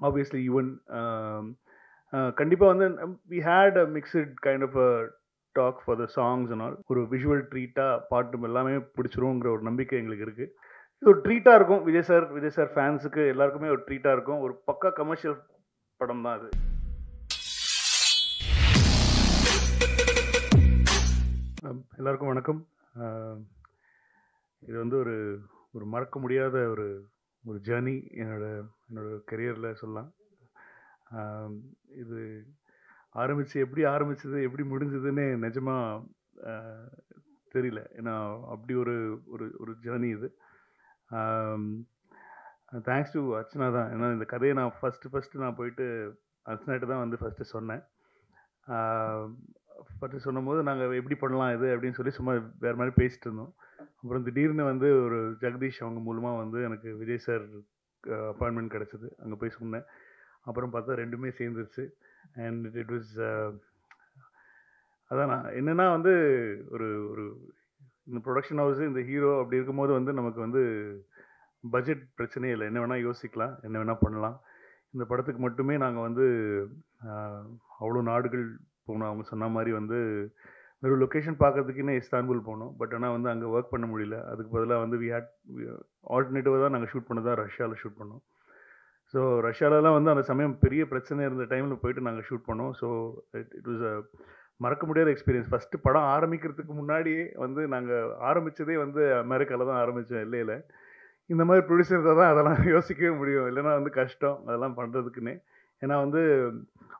Obviously even கண்டிப்பாக வந்து we had a mixed kind of a talk for the songs and all. ஒரு visual ட்ரீட்டாக பாட்டு எல்லாமே பிடிச்சிருங்கிற ஒரு நம்பிக்கை எங்களுக்கு இருக்குது. இது ஒரு ட்ரீட்டாக இருக்கும். விஜய் சார் ஃபேன்ஸுக்கு எல்லாருக்குமே ஒரு ட்ரீட்டாக இருக்கும். ஒரு பக்கா கமர்ஷியல் படம் தான் அது. எல்லாருக்கும் வணக்கம். இது வந்து ஒரு ஒரு மறக்க முடியாத ஒரு ஒரு ஜேர்னி என்னோட என்னோட கெரியரில் சொல்லலாம். இது எப்படி ஆரம்பிச்சது எப்படி முடிஞ்சதுன்னு நிஜமாக தெரியல. ஏன்னா அப்படி ஒரு ஒரு ஒரு ஜேர்னி இது. தேங்க்ஸ் டு அர்ச்சனா தான். ஏன்னா இந்த கதையை நான் ஃபஸ்ட்டு நான் போயிட்டு அர்ச்சனாட்ட தான் வந்து ஃபஸ்ட்டு சொன்னேன். ஃபஸ்ட்டு சொன்னபோது நாங்கள் எப்படி பண்ணலாம் இது அப்படின்னு சொல்லி சும்மா வேறு மாதிரி பேசிட்டு இருந்தோம். அப்புறம் திடீர்னு வந்து ஒரு ஜெகதீஷ் அவங்க மூலமாக வந்து எனக்கு விஜய் சார் அப்பாயின்மெண்ட் கிடச்சிது. அங்கே போய் சொன்னேன். அப்புறம் பார்த்தா ரெண்டுமே சேர்ந்துருச்சு. அண்ட் இட் வாஸ் அதான் நான் என்னென்னா வந்து ஒரு ஒரு இந்த ப்ரொடக்ஷன் ஹவுஸு இந்த ஹீரோ அப்படி இருக்கும்போது வந்து நமக்கு வந்து பட்ஜெட் பிரச்சனையே இல்லை. என்ன வேணால் யோசிக்கலாம், என்ன வேணால் பண்ணலாம். இந்த படத்துக்கு மட்டுமே நாங்கள் வந்து அவ்வளோ நாடுகள் போனோம். அவங்க சொன்ன மாதிரி வந்து வெறும் லொக்கேஷன் பார்க்கறதுக்குன்னே இஸ்தான்புல் போனோம். பட் ஆனால் வந்து அங்கே ஒர்க் பண்ண முடியல. அதுக்கு பதிலாக வந்து ஆல்டர்னேட்டிவாக தான் நாங்கள் ஷூட் பண்ணதான் ரஷ்யாவில் ஷூட் பண்ணோம். ஸோ ரஷ்யாவிலலாம் வந்து அந்த சமயம் பெரிய பிரச்சனை இருந்த டைமில் போயிட்டு நாங்கள் ஷூட் பண்ணோம். ஸோ இட் வாஸ் அ மறக்க முடியாத எக்ஸ்பீரியன்ஸ். ஃபஸ்ட்டு படம் ஆரம்பிக்கிறதுக்கு முன்னாடியே வந்து நாங்கள் ஆரம்பித்ததே வந்து அமெரிக்காவில் தான் ஆரம்பித்தோம், எல்ஏயில். இந்த மாதிரி ப்ரொடியூசர் தான் அதெல்லாம் யோசிக்கவே முடியும். இல்லைன்னா வந்து கஷ்டம் அதெல்லாம் பண்ணுறதுக்குன்னே. ஏன்னா வந்து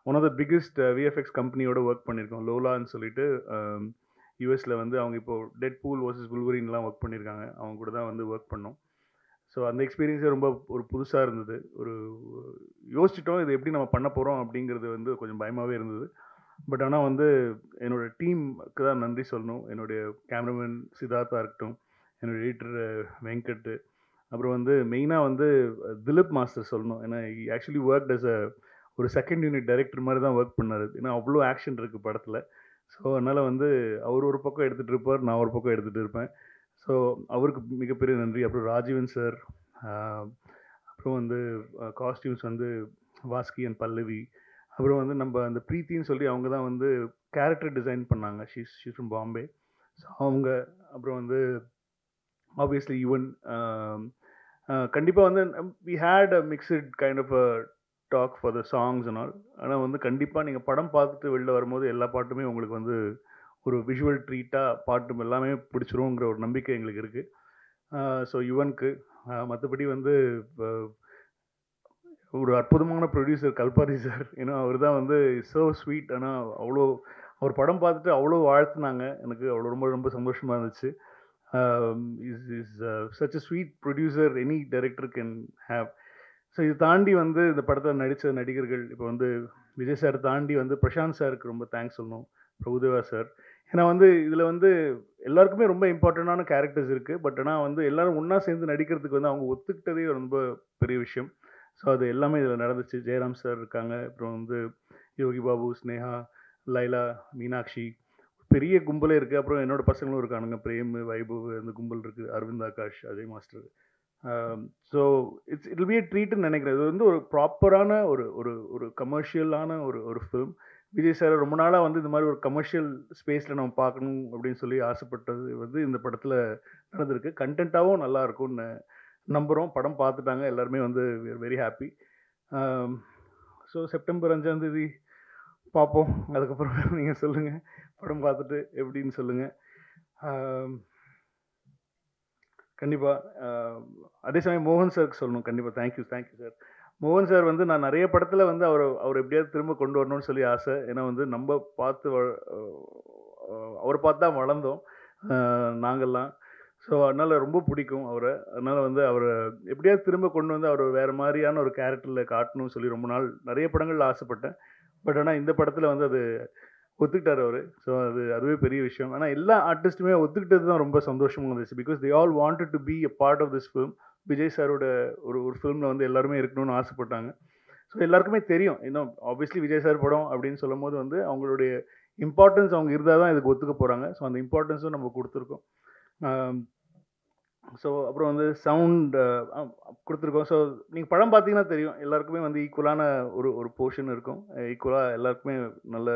one of the biggest VFX கம்பெனியோட ஒர்க் பண்ணியிருக்கோம், லோலான்னு சொல்லிட்டு. யூஎஸில் வந்து அவங்க இப்போது டெட் பூல் வர்சஸ் புல்வரின்லாம் ஒர்க் பண்ணியிருக்காங்க. அவங்க கூட தான் வந்து ஒர்க் பண்ணோம். ஸோ அந்த எக்ஸ்பீரியன்ஸே ரொம்ப ஒரு புதுசாக இருந்தது. ஒரு யோசிச்சிட்டோம் இது எப்படி நம்ம பண்ண போகிறோம் அப்படிங்கிறது வந்து கொஞ்சம் பயமாகவே இருந்தது. பட் ஆனால் வந்து என்னோடய டீமுக்கு தான் நன்றி சொல்லணும். என்னுடைய கேமராமேன் சித்தார்த்தா இருக்கட்டும், என்னோடய எடிட்டர் வெங்கட், அப்புறம் வந்து மெயினாக வந்து திலீப் மாஸ்டர் சொல்லணும். ஏன்னா ஆக்சுவலி ஒர்க் அஸ் ஒரு செகண்ட் யூனிட் டைரக்டர் மாதிரி தான் ஒர்க் பண்ணார். ஏன்னா அவ்வளோ ஆக்ஷன் இருக்குது படத்தில். ஸோ அதனால் வந்து அவர் ஒரு பக்கம் எடுத்துகிட்டு இருப்பார், நான் ஒரு பக்கம் எடுத்துகிட்டு இருப்பேன். ஸோ அவருக்கு மிகப்பெரிய நன்றி. அப்புறம் ராஜீவன் சார், அப்புறம் வந்து காஸ்டியூம்ஸ் வந்து வாஸ்கி அண்ட் பல்லவி, அப்புறம் வந்து நம்ம அந்த ப்ரீத்தின்னு சொல்லி அவங்க தான் வந்து கேரக்டர் டிசைன் பண்ணாங்க. She's from Bombay. ஸோ அவங்க, அப்புறம் வந்து ஆப்வியஸ்லி ஈவன் கண்டிப்பாக வந்து we had a mixed kind of a talk for the songs and all. ஆனால் வந்து கண்டிப்பாக நீங்கள் படம் பார்த்துட்டு வெளில வரும்போது எல்லா பாட்டுமே உங்களுக்கு வந்து ஒரு விஷுவல் ட்ரீட்டாக பாட்டு எல்லாமே பிடிச்சிருங்கிற ஒரு நம்பிக்கை எங்களுக்கு இருக்குது. ஸோ யுவனுக்கு மற்றபடி வந்து ஒரு அற்புதமான ப்ரொடியூசர் கல்பாரி சார். ஏன்னா அவர் தான் வந்து ஸோ ஸ்வீட். ஆனால் அவ்வளோ அவர் படம் பார்த்துட்டு அவ்வளோ வாழ்த்துனாங்க. எனக்கு அவ்வளோ ரொம்ப ரொம்ப சந்தோஷமாக இருந்துச்சு. Is such a sweet producer any director can have. So இது தாண்டி வந்து இந்த படத்தில் நடித்த நடிகர்கள் இப்போ வந்து விஜய் சார் தாண்டி வந்து பிரசாந்த் சாருக்கு ரொம்ப தேங்க்ஸ் சொல்லணும், பிரபுதேவா சார். ஏன்னா வந்து இதில் வந்து எல்லாருக்குமே ரொம்ப இம்பார்ட்டண்டான கேரக்டர்ஸ் இருக்குது. பட் ஆனால் வந்து எல்லாரும் ஒன்றா சேர்ந்து நடிக்கிறதுக்கு வந்து அவங்க ஒத்துக்கிட்டதே ரொம்ப பெரிய விஷயம். ஸோ அது எல்லாமே இதில் நடந்துச்சு. ஜெயராம் சார் இருக்காங்க, அப்புறம் வந்து யோகி பாபு, ஸ்னேகா, லைலா, மீனாட்சி, பெரிய கும்பலே இருக்குது. அப்புறம் என்னோட பசங்களும் இருக்கானுங்க, பிரேம், வைபவ், அந்த கும்பல் இருக்குது, Aravind Akash, Ajay master. So it will be a ட்ரீட்னு நினைக்கிறேன். இது வந்து ஒரு ப்ராப்பரான ஒரு ஒரு ஒரு கமர்ஷியலான ஒரு ஒரு ஃபிலிம். விஜய் சார் ரொம்ப நாளாக வந்து இந்த மாதிரி ஒரு கமர்ஷியல் ஸ்பேஸில் நம்ம பார்க்கணும் அப்படின்னு சொல்லி ஆசைப்பட்டது வந்து இந்த படத்தில் நடந்திருக்கு. கண்டென்ட்டாகவும் நல்லா இருக்கும்னு நம்புகிறோம். படம் பார்த்துட்டாங்க எல்லாருமே, வந்து வெரி ஹாப்பி. ஸோ செப்டம்பர் 5ஆம் தேதி பார்ப்போம். அதுக்கப்புறம் நீங்கள் சொல்லுங்கள், படம் பார்த்துட்டு எப்படின்னு சொல்லுங்கள். கண்டிப்பாக. அதே சமயம் மோகன் சாருக்கு சொல்லணும். கண்டிப்பாக தேங்க்யூ சார். மோகன் சார் வந்து நான் நிறைய படத்தில் வந்து அவர் எப்படியாவது திரும்ப கொண்டு வரணும்னு சொல்லி ஆசை. ஏன்னா வந்து நம்ம பார்த்து அவரை பார்த்து தான் வளர்ந்தோம் நாங்கள்லாம். ஸோ அதனால் ரொம்ப பிடிக்கும் அவரை. அதனால் வந்து அவரை எப்படியாவது திரும்ப கொண்டு வந்து அவர் வேறு மாதிரியான ஒரு கேரக்டரில் காட்டணும்னு சொல்லி ரொம்ப நாள் நிறைய படங்களில் ஆசைப்பட்டேன். பட் ஆனால் இந்த படத்தில் வந்து அது ஒத்துக்கிட்டார் அவர். ஸோ அதுவே பெரிய விஷயம். ஆனால் எல்லா ஆர்டிஸ்ட்டுமே ஒத்துக்கிட்டது தான் ரொம்ப சந்தோஷமாக இருந்துச்சு. Because they all wanted to be a part of this film. Vijay சாரோட ஒரு ஒரு ஃபிலிமில் வந்து எல்லாருமே இருக்கணும்னு ஆசைப்பட்டாங்க. ஸோ எல்லாருக்குமே தெரியும், இன்னும் ஆப்வியஸ்லி விஜய் சார் படம் அப்படின்னு சொல்லும் போது வந்து அவங்களுடைய இம்பார்ட்டன்ஸ் அவங்க இருந்தால் தான் இதுக்கு ஒத்துக்க போகிறாங்க. ஸோ அந்த இம்பார்ட்டன்ஸும் நம்ம கொடுத்துருக்கோம். ஸோ அப்புறம் வந்து சவுண்ட் கொடுத்துருக்கோம். ஸோ நீங்கள் படம் பார்த்தீங்கன்னா தெரியும், எல்லாருக்குமே வந்து ஈக்குவலான ஒரு ஒரு போர்ஷன் இருக்கும். ஈக்குவலாக எல்லாருக்குமே நல்ல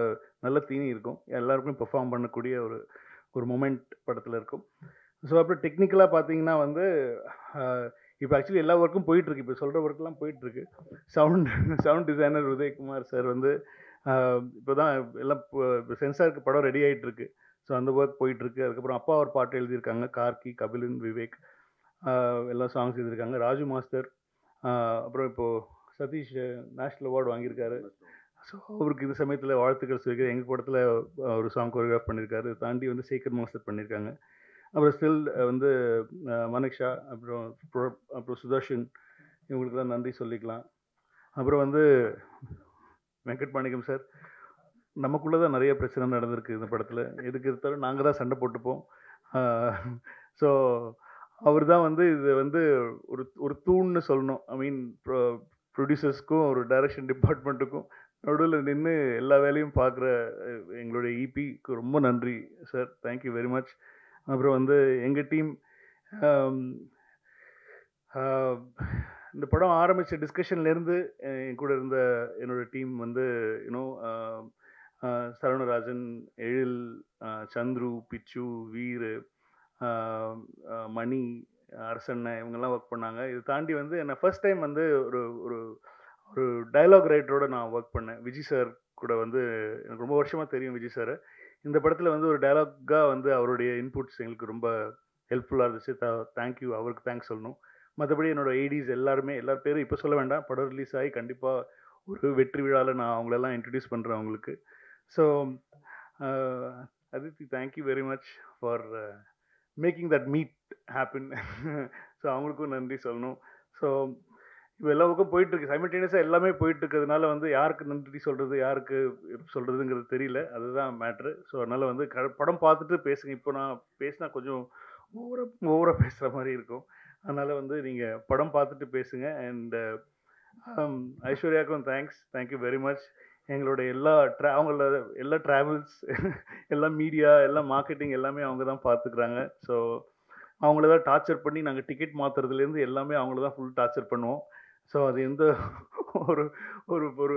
நல்ல தீனி இருக்கும். எல்லாருக்குமே பெர்ஃபார்ம் பண்ணக்கூடிய ஒரு ஒரு மொமெண்ட் படத்தில் இருக்கும். ஸோ அப்புறம் டெக்னிக்கலாக பார்த்தீங்கன்னா வந்து இப்போ ஆக்சுவலி எல்லா ஒர்க்கும் போயிட்டுருக்கு. இப்போ சொல்கிற ஒர்க்லாம் போயிட்டுருக்கு. Sound sound designer Udayakumar sir வந்து இப்போ தான் எல்லாம் இப்போ சென்சாருக்கு படம் ரெடி ஆகிட்டு இருக்கு. ஸோ அந்த ஒர்க் போயிட்டுருக்கு. அதுக்கப்புறம் அப்பா ஒரு பாட்டு எழுதியிருக்காங்க. கார்கி, கபிலன், விவேக் எல்லாம் சாங்ஸ் எழுதியிருக்காங்க. ராஜு மாஸ்டர் அப்புறம் இப்போது சதீஷ் நேஷ்னல் அவார்டு வாங்கியிருக்காரு. ஸோ அவருக்கு இந்த சமயத்தில் வாழ்த்துக்கள் சொல்லியிருக்காரு. எங்கள் படத்தில் ஒரு சாங் கோரியோகிராஃப் பண்ணியிருக்காரு. தாண்டி வந்து சேகர் மாஸ்டர் பண்ணியிருக்காங்க. அப்புறம் ஸ்டில் வந்து மனிஷா, அப்புறம் அப்புறம் சுதர்ஷன், இவங்களுக்குலாம் நன்றி சொல்லிக்கலாம். அப்புறம் வந்து வெங்கட் மாணிக்கம் சார், நமக்குள்ளே தான் நிறைய பிரச்சனை நடந்திருக்கு இந்த படத்தில். எதுக்கு எடுத்தாலும் நாங்கள் தான் சண்டை போட்டுப்போம். ஸோ அவர் தான் வந்து இது வந்து ஒரு ஒரு தூண்னு சொல்லணும். ஐ மீன் ப்ரொடியூசர்ஸ்க்கும் ஒரு டைரக்ஷன் டிபார்ட்மெண்ட்டுக்கும் நடுவில் நின்று எல்லா வேலையும் பார்க்குற எங்களுடைய இபிக்கு ரொம்ப நன்றி சார். Thank you very much. அப்புறம் வந்து எங்கள் டீம் இந்த படம் ஆரம்பித்த டிஸ்கஷன்லேருந்து என் கூட இருந்த என்னோடய டீம் வந்து யூனோ சரவணராஜன், எழில், சந்துரு, பிச்சு, வீர், மணி, அரசண்ணன் இவங்கெல்லாம் ஒர்க் பண்ணாங்க. இது தாண்டி வந்து என்னை ஃபர்ஸ்ட் டைம் வந்து ஒரு ஒரு ஒரு டயலாக் ரைட்டரோட நான் ஒர்க் பண்ணேன். விஜய் சார் கூட வந்து எனக்கு ரொம்ப வருஷமாக தெரியும் விஜய் சார். இந்த படத்தில் வந்து ஒரு டயலாக்காக வந்து அவருடைய இன்புட்ஸ் எங்களுக்கு ரொம்ப ஹெல்ப்ஃபுல்லாக இருந்துச்சு. தேங்க்யூ, அவருக்கு தேங்க்ஸ் சொல்லணும். மற்றபடி என்னோடய ஐடிஸ் எல்லாருமே எல்லார் பேரும் இப்போ சொல்ல வேண்டாம். படம் ரிலீஸ் ஆகி கண்டிப்பாக ஒரு வெற்றி விழாவில் நான் அவங்களெல்லாம் இன்ட்ரடியூஸ் பண்ணுறேன் அவங்களுக்கு. So Aditi, thank you very much for making that meet happen. So அவங்களுக்கும் நன்றி சொல்லணும். ஸோ இப்போ எல்லா பக்கம் போயிட்டுருக்கு, சைமல்டேனியஸாக எல்லாமே போயிட்டுருக்கிறதுனால வந்து யாருக்கு நன்றி சொல்கிறது, யாருக்கு சொல்கிறதுங்கிறது தெரியல. அதுதான் மேட்ரு. ஸோ அதனால் வந்து படம் பார்த்துட்டு பேசுங்க. இப்போ நான் பேசினா கொஞ்சம் ஓவராக பேசுகிற மாதிரி இருக்கும். அதனால் வந்து நீங்கள் படம் பார்த்துட்டு பேசுங்க. அண்ட் ஐஸ்வர்யாவுக்கும் தேங்க்யூ வெரி மச். எங்களோட அவங்கள எல்லா ட்ராவல்ஸ், எல்லா மீடியா, எல்லாம் மார்க்கெட்டிங் எல்லாமே அவங்க தான் பார்த்துக்குறாங்க. ஸோ அவங்கள தான் டார்ச்சர் பண்ணி நாங்கள் டிக்கெட் மாற்றுறதுலேருந்து எல்லாமே அவங்கள தான் ஃபுல் டார்ச்சர் பண்ணுவோம். ஸோ அது எந்த ஒரு ஒரு ஒரு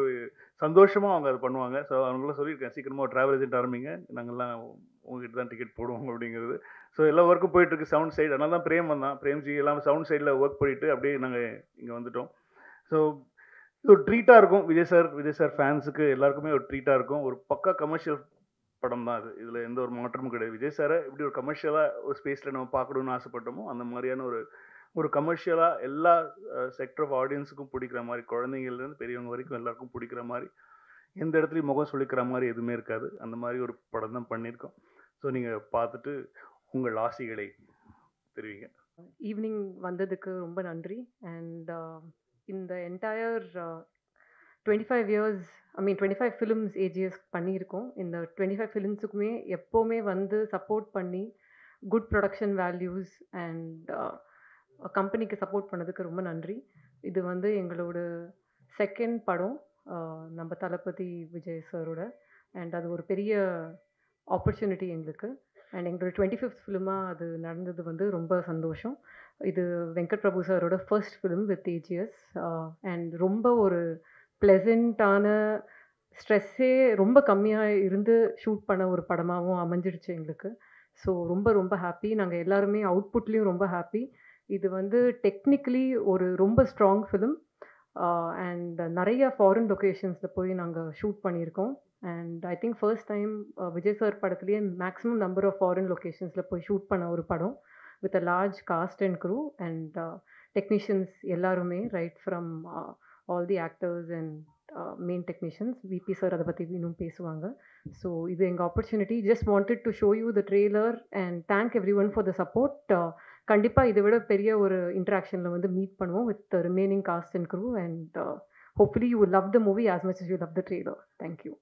சந்தோஷமாக அவங்க அதை பண்ணுவாங்க. ஸோ அவங்களாம் சொல்லியிருக்கேன், சீக்கிரமாக ஒரு ட்ராவல் ஏஜென்ட் ஆரம்பிங்க, நாங்கள்லாம் உங்ககிட்ட தான் டிக்கெட் போடுவோம் அப்படிங்கிறது. ஸோ எல்லா ஒர்க்கும் போயிட்டுருக்கு சவுண்ட் சைடு. அதனால தான் பிரேம் வந்தான். பிரேம்ஜி எல்லாம் சவுண்ட் சைடில் ஒர்க் பண்ணிவிட்டு அப்படியே நாங்கள் இங்கே வந்துட்டோம். ஸோ இது ஒரு ட்ரீட்டாக இருக்கும். விஜய் சார் ஃபேன்ஸுக்கு எல்லாருக்குமே ஒரு ட்ரீட்டாக இருக்கும். ஒரு பக்கா கமர்ஷியல் படம் தான் அது. இதில் எந்த ஒரு மாற்றமும் கிடையாது. விஜய் சாரை எப்படி ஒரு கமர்ஷியலாக ஒரு ஸ்பேஸில் நம்ம பார்க்கணுன்னு ஆசைப்பட்டோமோ அந்த மாதிரியான ஒரு ஒரு கமர்ஷியலாக எல்லா செக்டர் ஆஃப் ஆடியன்ஸுக்கும் பிடிக்கிற மாதிரி, குழந்தைங்கள்லேருந்து பெரியவங்க வரைக்கும் எல்லாருக்கும் பிடிக்கிற மாதிரி, எந்த இடத்துலையும் முகம் சொல்லிக்கிற மாதிரி எதுவுமே இருக்காது. அந்த மாதிரி ஒரு படம் தான் பண்ணியிருக்கோம். ஸோ நீங்கள் பார்த்துட்டு உங்கள் ஆசைகளை தெரிவிங்க. ஈவினிங் வந்ததுக்கு ரொம்ப நன்றி. அண்ட் இந்த என்டையர் 25 இயர்ஸ், 25 ஃபிலிம்ஸ் ஏஜிஎஸ் பண்ணியிருக்கோம். இந்த 25 ஃபிலிம்ஸுக்குமே எப்போவுமே வந்து சப்போர்ட் பண்ணி குட் ப்ரொடக்ஷன் வேல்யூஸ் அண்ட் கம்பெனிக்கு சப்போர்ட் பண்ணதுக்கு ரொம்ப நன்றி. இது வந்து எங்களோட செகண்ட் படம் நம்ம தளபதி விஜய் சாரோட. அண்ட் அது ஒரு பெரிய ஆப்பர்ச்சுனிட்டி எங்களுக்கு. அண்ட் எங்களோட 25th ஃபிலிமாக அது நடந்தது வந்து ரொம்ப சந்தோஷம். இது வெங்கட் பிரபு சாரோட first film with AGS. And ரொம்ப ஒரு ப்ளசண்ட்டான, ஸ்ட்ரெஸ்ஸே ரொம்ப கம்மியாக இருந்து ஷூட் பண்ண ஒரு படமாகவும் அமைஞ்சிடுச்சு எங்களுக்கு. ஸோ ரொம்ப ரொம்ப ஹாப்பி. நாங்கள் எல்லாருமே அவுட்புட்லேயும் ரொம்ப ஹாப்பி. இது வந்து டெக்னிக்கலி ஒரு ரொம்ப ஸ்ட்ராங் ஃபிலிம். அண்ட் நிறைய ஃபாரின் லொக்கேஷன்ஸில் போய் நாங்கள் ஷூட் பண்ணியிருக்கோம். And I think first time Vijay sir படத்துலேயே மேக்ஸிமம் நம்பர் ஆஃப் ஃபாரின் லொக்கேஷன்ஸில் போய் ஷூட் பண்ண ஒரு படம் with a large cast and crew and technicians எல்லாருமே, right from all the actors and main technicians. VP sir அதை பற்றி இன்னும் பேசுவாங்க. ஸோ இது எங்கள் opportunity. Just wanted to show you the trailer and thank every one for the support. கண்டிப்பாக இதை விட பெரிய ஒரு இன்ட்ராக்ஷனில் வந்து மீட் பண்ணுவோம் with remaining cast and crew. And hopefully you will love the movie as much as you love the trailer. Thank you.